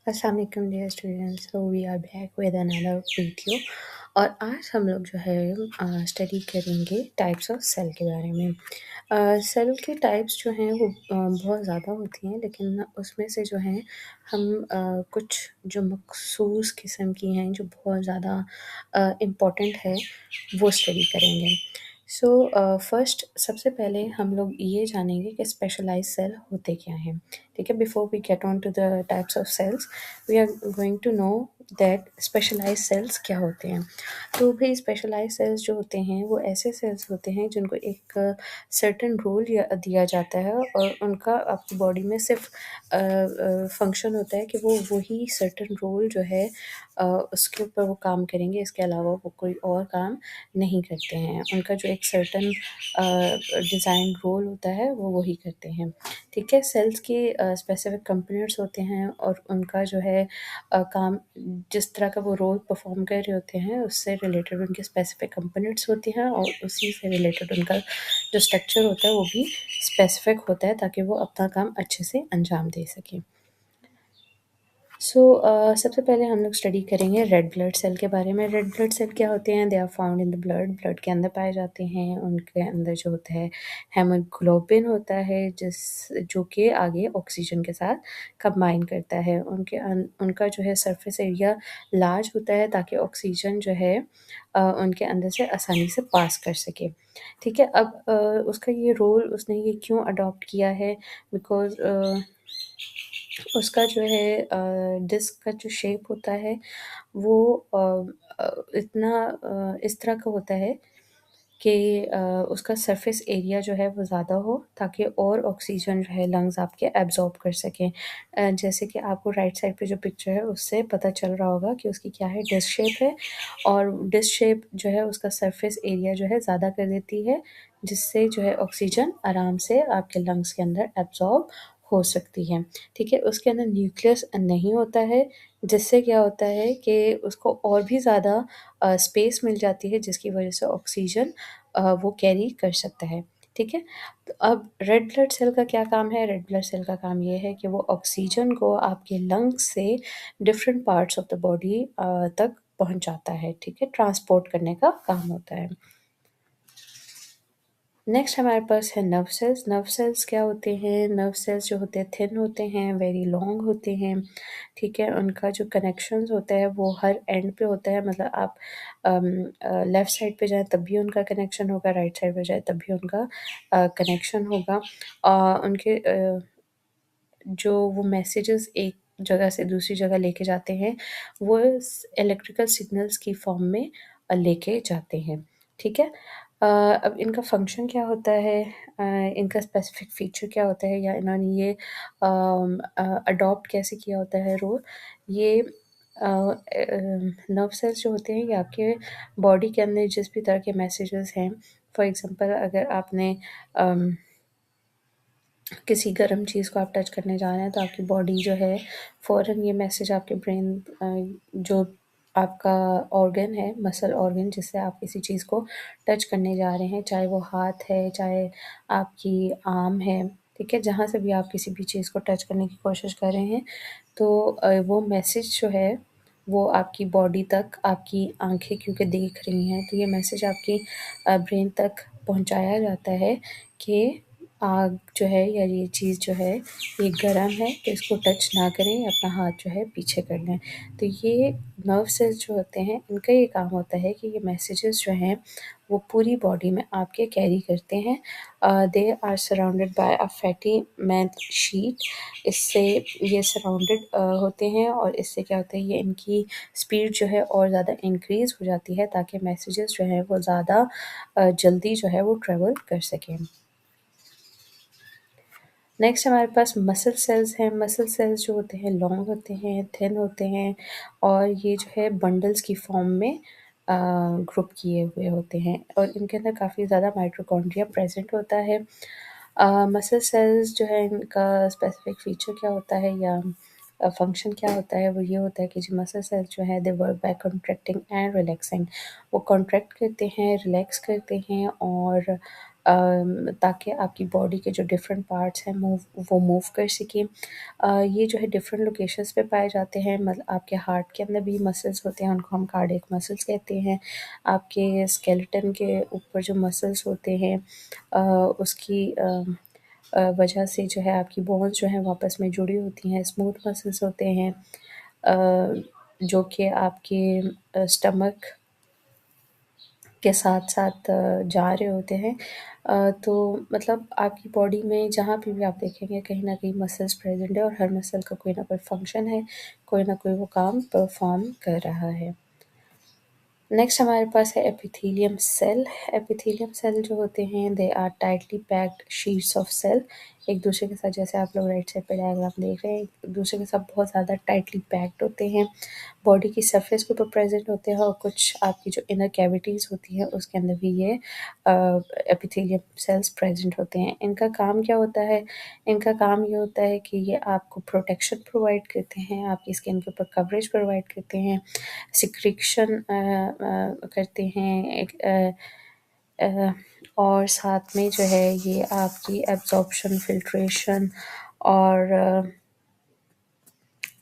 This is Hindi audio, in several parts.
अस्सलाम वालेकुम dear students, so we are back with another video. और आज हम लोग जो है स्टडी करेंगे टाइप्स ऑफ सेल के बारे में। सेल के टाइप्स जो हैं वो बहुत ज़्यादा होती हैं, लेकिन उसमें से जो हैं हम कुछ जो मखसूस किस्म की हैं जो बहुत ज़्यादा इम्पोर्टेंट है वो स्टडी करेंगे। सो फर्स्ट सबसे पहले हम लोग ये जानेंगे कि स्पेशलाइज्ड सेल होते क्या हैं। ठीक है, before we get on to the types of cells we are going to know that specialised cells क्या होते हैं। तो भाई स्पेशलाइज्ड सेल्स जो होते हैं वो ऐसे सेल्स होते हैं जिनको एक सर्टेन रोल दिया जाता है, और उनका आपकी बॉडी में सिर्फ फंक्शन होता है कि वो वही सर्टेन रोल जो है उसके ऊपर वो काम करेंगे। इसके अलावा वो कोई और काम नहीं करते हैं। उनका जो एक सर्टेन डिज़ाइन रोल होता है वो वही करते हैं। ठीक है, सेल्स के स्पेसिफिक कंपोनेंट्स होते हैं, और उनका जो है काम जिस तरह का वो रोल परफॉर्म कर रहे होते हैं उससे रिलेटेड उनके स्पेसिफिक कंपोनेंट्स होती हैं, और उसी से रिलेटेड उनका जो स्ट्रक्चर होता है वो भी स्पेसिफिक होता है ताकि वो अपना काम अच्छे से अंजाम दे सकें। सो सबसे पहले हम लोग स्टडी करेंगे रेड ब्लड सेल के बारे में। रेड ब्लड सेल क्या होते हैं? They are found in the blood, blood के अंदर पाए जाते हैं। उनके अंदर जो होता है हेमोग्लोबिन होता है, जो कि आगे ऑक्सीजन के साथ कंबाइन करता है। उनका जो है सरफेस एरिया लार्ज होता है ताकि ऑक्सीजन जो है उनके अंदर से आसानी से पास कर सके। ठीक है, अब उसका ये रोल उसने ये क्यों अडॉप्ट किया है? बिकॉज उसका जो है डिस्क का जो शेप होता है वो इस तरह का होता है कि उसका सरफेस एरिया जो है वो ज़्यादा हो ताकि और ऑक्सीजन जो है लंग्स आपके एब्जॉर्ब कर सकें। जैसे कि आपको राइट साइड पे जो पिक्चर है उससे पता चल रहा होगा कि उसकी क्या है, डिस्क शेप है। और डिस्क शेप जो है उसका सरफेस एरिया जो है ज़्यादा कर देती है, जिससे जो है ऑक्सीजन आराम से आपके लंग्स के अंदर एब्जॉर्ब हो सकती है। ठीक है, उसके अंदर न्यूक्लियस नहीं होता है, जिससे क्या होता है कि उसको और भी ज़्यादा स्पेस मिल जाती है, जिसकी वजह से ऑक्सीजन वो कैरी कर सकता है। ठीक है, तो अब रेड ब्लड सेल का क्या काम है? रेड ब्लड सेल का काम ये है कि वो ऑक्सीजन को आपके लंग्स से different parts of the body तक पहुंचाता है। ठीक है, ट्रांसपोर्ट करने का काम होता है। नेक्स्ट हमारे पास है नर्व सेल्स। नर्व सेल्स क्या होते हैं? नर्व सेल्स जो होते हैं थिन होते हैं, वेरी लॉन्ग होते हैं। ठीक है, उनका जो कनेक्शंस होता है वो हर एंड पे होता है। मतलब आप लेफ़्ट साइड पे जाएँ तब भी उनका कनेक्शन होगा, राइट साइड पे जाएँ तब भी उनका कनेक्शन होगा। उनके जो वो मैसेजेस एक जगह से दूसरी जगह लेके जाते हैं, वो इलेक्ट्रिकल सिग्नल्स की फॉर्म में लेके जाते हैं। ठीक है, अब इनका फंक्शन क्या होता है? इनका स्पेसिफिक फीचर क्या होता है, या इन्होंने ये अडॉप्ट कैसे किया होता है रोल? ये नर्व सेल्स जो होते हैं ये आपके बॉडी के अंदर जिस भी तरह के मैसेजेस हैं, फॉर एग्जांपल अगर आपने किसी गर्म चीज़ को आप टच करने जा रहे हैं तो आपकी बॉडी जो है फ़ौरन ये मैसेज आपके ब्रेन जो आपका ऑर्गन है, मसल ऑर्गन जिससे आप किसी चीज़ को टच करने जा रहे हैं, चाहे वो हाथ है, चाहे आपकी आर्म है, ठीक है? जहाँ से भी आप किसी भी चीज़ को टच करने की कोशिश कर रहे हैं, तो वो मैसेज जो है वो आपकी बॉडी तक, आपकी आँखें क्योंकि देख रही हैं, तो ये मैसेज आपकी ब्रेन तक पहुँचाया जाता है कि आग जो है या ये चीज़ जो है ये गरम है, तो इसको टच ना करें, अपना हाथ जो है पीछे कर लें। तो ये नर्व सेल्स जो होते हैं इनका ये काम होता है कि ये मैसेजेस जो हैं वो पूरी बॉडी में आपके कैरी करते हैं। They are surrounded by a fatty math sheet. इससे ये सराउंडेड होते हैं, और इससे क्या होता है ये इनकी स्पीड जो है और ज़्यादा इंक्रीज़ हो जाती है ताकि मैसेजेस जो हैं वो ज़्यादा जल्दी जो है वो ट्रैवल कर सकें। नेक्स्ट हमारे पास मसल सेल्स हैं। मसल सेल्स जो होते हैं लॉन्ग होते हैं, थिन होते हैं, और ये जो है बंडल्स की फॉर्म में ग्रुप किए हुए होते हैं, और इनके अंदर काफ़ी ज़्यादा माइटोकॉन्ड्रिया प्रेजेंट होता है। मसल सेल्स जो है इनका स्पेसिफिक फीचर क्या होता है, या फंक्शन क्या होता है? वो ये होता है कि जो मसल सेल्स जो है they work by contracting and relaxing. वो कॉन्ट्रैक्ट करते हैं, रिलैक्स करते हैं, और ताकि आपकी बॉडी के जो डिफरेंट पार्ट्स हैं वो मूव कर सकें। ये जो है डिफरेंट लोकेशंस पे पाए जाते हैं। मतलब आपके हार्ट के अंदर भी मसल्स होते हैं, उनको हम कार्डियक मसल्स कहते हैं। आपके स्केलेटन के ऊपर जो मसल्स होते हैं उसकी वजह से जो है आपकी बोन्स जो हैं वो आपस में जुड़ी होती हैं। स्मूथ मसल्स होते हैं जो कि आपके स्टमक के साथ साथ जा रहे होते हैं। तो मतलब आपकी बॉडी में जहाँ पे भी आप देखेंगे कहीं न कहीं मसल्स प्रेज़ेंट है और हर मसल का कोई ना कोई फ़ंक्शन है, कोई ना कोई वो काम परफ़ॉर्म कर रहा है। नेक्स्ट हमारे पास है एपिथेलियम सेल। एपिथेलियम सेल जो होते हैं they are tightly packed sheets of cell. एक दूसरे के साथ, जैसे आप लोग राइट साइड पे डायग्राम देख रहे हैं, एक दूसरे के साथ बहुत ज़्यादा टाइटली पैक्ड होते हैं। बॉडी की सरफेस के ऊपर प्रेजेंट होते हैं और कुछ आपकी जो इनर कैविटीज़ होती हैं उसके अंदर भी ये एपिथेलियम सेल्स प्रेजेंट होते हैं। इनका काम क्या होता है? इनका काम ये होता है कि ये आपको प्रोटेक्शन प्रोवाइड करते हैं, आपकी स्किन के ऊपर कवरेज प्रोवाइड करते हैं, सिक्रीशन करते हैं और साथ में जो है ये आपकी एब्जॉर्प्शन, फिल्ट्रेशन और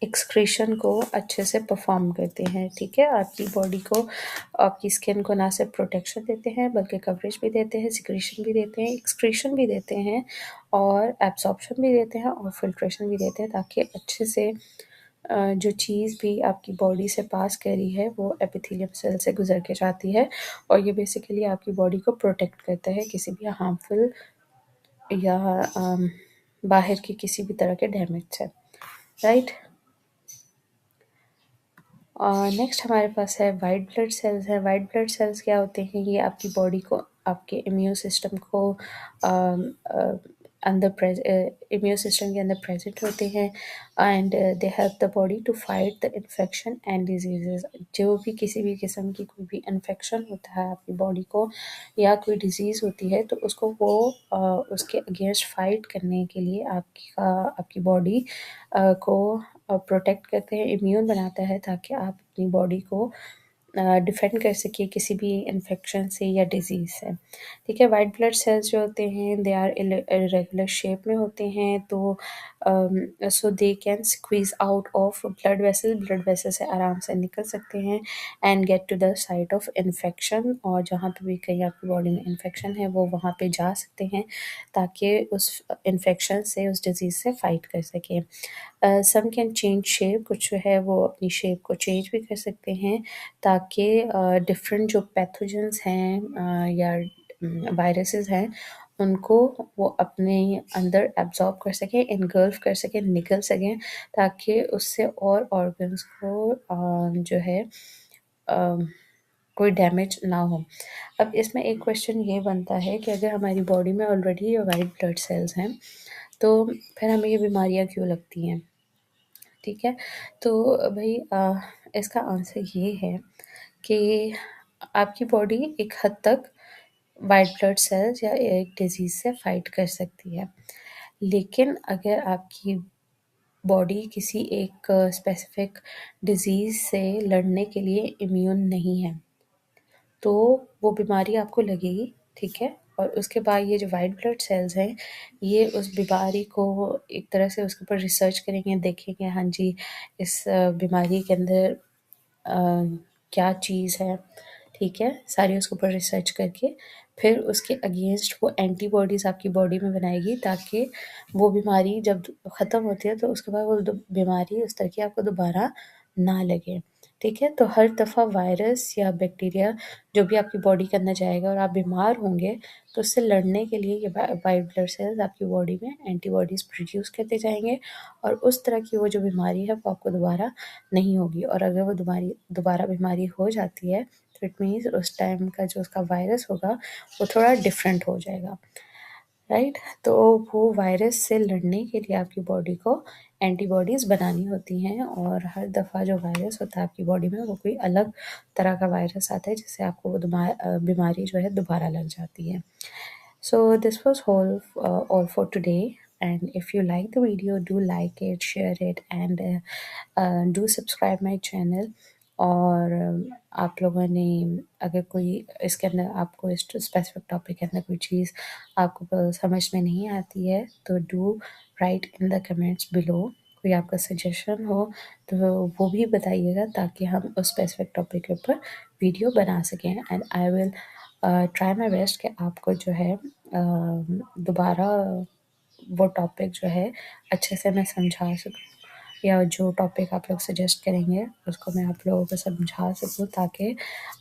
एक्सक्रीशन को अच्छे से परफॉर्म करते हैं। ठीक है, आपकी बॉडी को, आपकी स्किन को ना सिर्फ प्रोटेक्शन देते हैं बल्कि कवरेज भी देते हैं, सिक्रीशन भी देते हैं, एक्सक्रीशन भी देते हैं और एब्जॉर्प्शन भी देते हैं और फिल्ट्रेशन भी देते हैं, ताकि अच्छे से जो चीज़ भी आपकी बॉडी से पास करी है वो एपिथेलियम सेल से गुजर के जाती है और ये बेसिकली आपकी बॉडी को प्रोटेक्ट करता है किसी भी हार्मफुल या बाहर की किसी भी तरह के डैमेज से। राइट। नेक्स्ट हमारे पास है वाइट ब्लड सेल्स है। वाइट ब्लड सेल्स क्या होते हैं? ये आपकी बॉडी को, आपके इम्यून सिस्टम को अंदर इम्यून सिस्टम के अंदर प्रेजेंट होते हैं and they help the body to fight the infection and diseases. जो भी किसी भी किस्म की कोई भी इन्फेक्शन होता है आपकी बॉडी को या कोई डिजीज़ होती है तो उसको वो उसके अगेंस्ट फाइट करने के लिए आपकी बॉडी को प्रोटेक्ट करते हैं, इम्यून बनाता है, ताकि आप अपनी बॉडी को डिफेंड कर सकिए किसी भी इन्फेक्शन से या डिजीज़ से। ठीक है, वाइट ब्लड सेल्स जो होते हैं दे आर इरेगुलर शेप में होते हैं, तो so they can squeeze out of blood vessel से आराम से निकल सकते हैं and get to the site of infection, और जहाँ पे भी कहीं आपकी बॉडी में इन्फेक्शन है वो वहाँ पे जा सकते हैं ताकि उस इन्फेक्शन से, उस डिजीज़ से फाइट कर सकें। सम कैन चेंज शेप, कुछ जो है वो अपनी शेप को चेंज भी कर सकते हैं ताकि डिफरेंट जो पैथोजेंस हैं या वायरसेस हैं उनको वो अपने अंदर एब्जॉर्ब कर सकें, इनगल्फ कर सकें, निकल सकें, ताकि उससे और ऑर्गन्स को जो है अ, कोई डैमेज ना हो। अब इसमें एक क्वेश्चन ये बनता है कि अगर हमारी बॉडी में ऑलरेडी ये वाइट ब्लड सेल्स हैं तो फिर हमें ये बीमारियाँ क्यों लगती हैं? ठीक है, तो भई इसका आंसर ये है कि आपकी बॉडी एक हद तक वाइट ब्लड सेल्स या एक डिज़ीज़ से फाइट कर सकती है। लेकिन अगर आपकी बॉडी किसी एक स्पेसिफ़िक डिज़ीज़ से लड़ने के लिए इम्यून नहीं है, तो वो बीमारी आपको लगेगी, ठीक है? और उसके बाद ये जो वाइट ब्लड सेल्स हैं, ये उस बीमारी को एक तरह से उसके ऊपर रिसर्च करेंगे, देखेंगे हाँ जी, इस बीमारी के अंदर क्या चीज़ है, ठीक है? सारी उसके ऊपर रिसर्च करके फिर उसके अगेंस्ट वो एंटीबॉडीज़ आपकी बॉडी में बनाएगी, ताकि वो बीमारी जब ख़त्म होती है तो उसके बाद वो बीमारी उस तरह की आपको दोबारा ना लगे। ठीक है? तो हर दफ़ा वायरस या बैक्टीरिया जो भी आपकी बॉडी के अंदर जाएगा और आप बीमार होंगे, तो उससे लड़ने के लिए ये वाइट ब्लड सेल्स आपकी बॉडी में एंटीबॉडीज़ प्रोड्यूस करते जाएँगे और उस तरह की वो जो बीमारी है वो आपको दोबारा नहीं होगी, और अगर वो दोबारा बीमारी हो जाती है तो इट मीन्स उस टाइम का जो उसका वायरस होगा वो थोड़ा डिफरेंट हो जाएगा। राइट? तो वो वायरस से लड़ने के लिए आपकी बॉडी को एंटीबॉडीज़ बनानी होती हैं, और हर दफ़ा जो वायरस होता है आपकी बॉडी में वो कोई अलग तरह का वायरस आता है जिससे आपको वो बीमारी जो है दोबारा लग जाती है। So this was all for today, and if you like the video, do like it, share it, and do subscribe my channel. और आप लोगों ने अगर कोई इसके अंदर आपको इस स्पेसिफिक टॉपिक के अंदर कोई चीज़ आपको समझ में नहीं आती है तो do right in the comments below. कोई आपका सजेशन हो तो वो भी बताइएगा ताकि हम उस स्पेसिफिक टॉपिक के ऊपर वीडियो बना सकें। And I will try my best कि आपको जो है दोबारा वो टॉपिक जो है अच्छे से मैं समझा सकूँ, या जो टॉपिक आप लोग सजेस्ट करेंगे उसको मैं आप लोगों को समझा सकूँ ताकि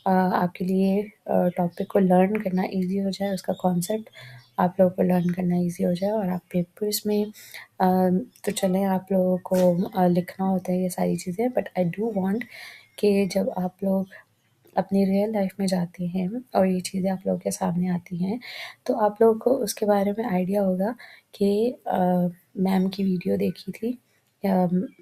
आपके लिए टॉपिक को लर्न करना इजी हो जाए, उसका कॉन्सेप्ट आप लोगों को लर्न करना इजी हो जाए। और आप पेपर्स में तो चलें आप लोगों को लिखना होता है ये सारी चीज़ें, बट आई डू वांट कि जब आप लोग अपनी रियल लाइफ में जाते हैं और ये चीज़ें आप लोगों के सामने आती हैं तो आप लोगों को उसके बारे में आइडिया होगा कि मैम की वीडियो देखी थी या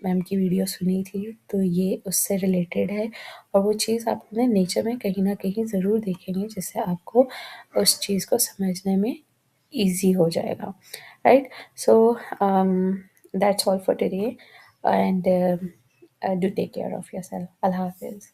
मैम की वीडियो सुनी थी तो ये उससे रिलेटेड है, और वो चीज़ आप अपने नेचर में कहीं ना कहीं ज़रूर देखेंगे जिससे आपको उस चीज़ को समझने में ईजी हो जाएगा, right. So that's all for today and do take care of yourself. अल्लाह हाफिज़।